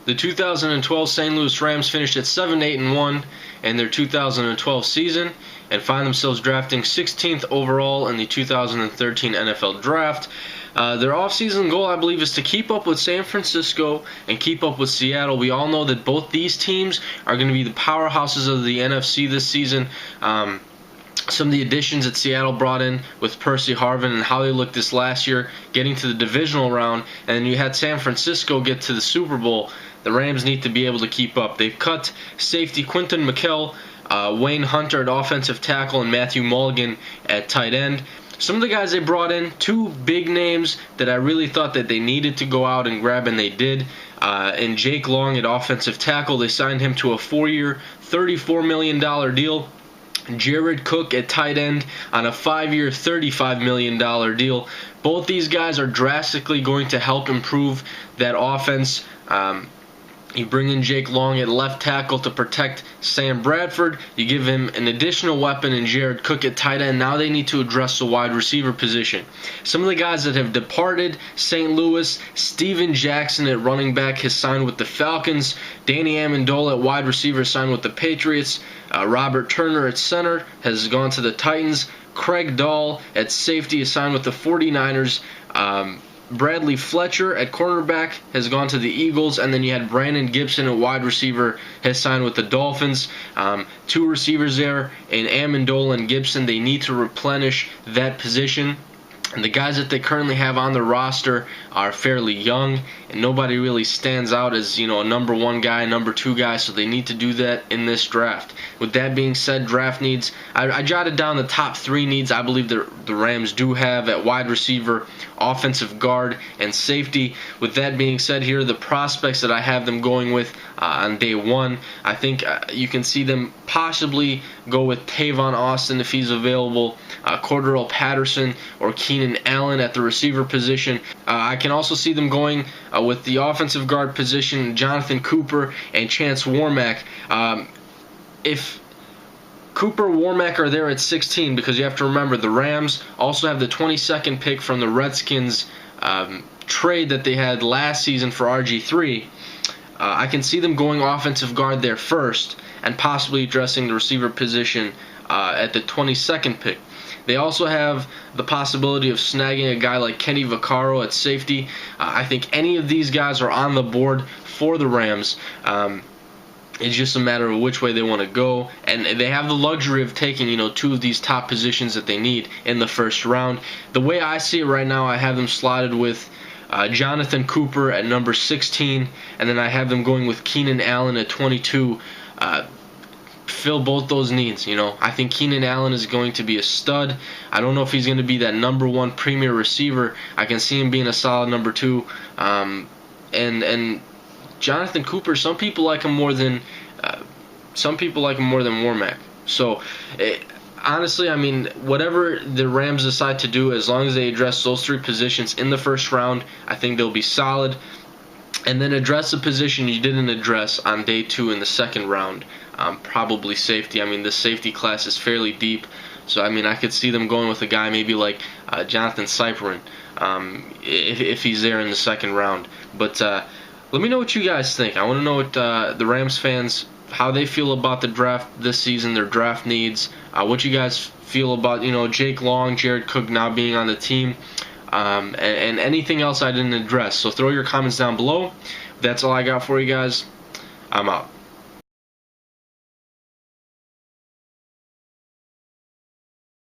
The 2012 St. Louis Rams finished at 7-8-1 in their 2012 season and find themselves drafting 16th overall in the 2013 NFL Draft. Their offseason goal, I believe, is to keep up with San Francisco and keep up with Seattle. We all know that both these teams are going to be the powerhouses of the NFC this season. Some of the additions that Seattle brought in with Percy Harvin and how they looked this last year, getting to the divisional round, and then you had San Francisco get to the Super Bowl. The Rams need to be able to keep up. They've cut safety Quinton McKell, Wayne Hunter at offensive tackle, and Matthew Mulligan at tight end. Some of the guys they brought in, two big names that I really thought that they needed to go out and grab, and they did. And Jake Long at offensive tackle, they signed him to a 4-year, $34 million deal. Jared Cook at tight end on a 5-year, $35 million deal. Both these guys are drastically going to help improve that offense. You bring in Jake Long at left tackle to protect Sam Bradford. You give him an additional weapon in Jared Cook at tight end. Now they need to address the wide receiver position. Some of the guys that have departed St. Louis, Steven Jackson at running back has signed with the Falcons. Danny Amendola at wide receiver signed with the Patriots. Robert Turner at center has gone to the Titans. Craig Dahl at safety is signed with the 49ers. Bradley Fletcher at cornerback has gone to the Eagles, and then you had Brandon Gibson at wide receiver has signed with the Dolphins. Two receivers there in Amendola and Gibson. They need to replenish that position. And the guys that they currently have on the roster are fairly young, and nobody really stands out as, a number one guy, number two guy, so they need to do that in this draft. With that being said, draft needs, I jotted down the top 3 needs I believe the Rams do have at wide receiver, offensive guard, and safety. With that being said, here are the prospects that I have them going with on day 1. I think you can see them possibly go with Tavon Austin if he's available, Cordarrelle Patterson or Keenan Allen at the receiver position. I can also see them going with the offensive guard position, Jonathan Cooper and Chance Warmack. If Cooper, Warmack are there at 16, because you have to remember the Rams also have the 22nd pick from the Redskins trade that they had last season for RG3. I can see them going offensive guard there first and possibly addressing the receiver position at the 22nd pick. They also have the possibility of snagging a guy like Kenny Vaccaro at safety. I think any of these guys are on the board for the Rams. It's just a matter of which way they want to go, and they have the luxury of taking, 2 of these top positions that they need in the first round. The way I see it right now, I have them slotted with Jonathan Cooper at number 16, and then I have them going with Keenan Allen at 22. Fill both those needs. I think Keenan Allen is going to be a stud. I don't know if he's going to be that number 1 premier receiver. I can see him being a solid number 2. And Jonathan Cooper, some people like him more than Warmack. So honestly, whatever the Rams decide to do, as long as they address those 3 positions in the first round, I think they'll be solid. And then address the position you didn't address on day 2 in the second round. Probably safety. The safety class is fairly deep. So, I could see them going with a guy maybe like Jonathan Cyprian if he's there in the second round. But let me know what you guys think. I want to know what the Rams fans, how they feel about the draft this season, their draft needs, what you guys feel about, Jake Long, Jared Cook now being on the team, and anything else I didn't address. So throw your comments down below. That's all I got for you guys. I'm out.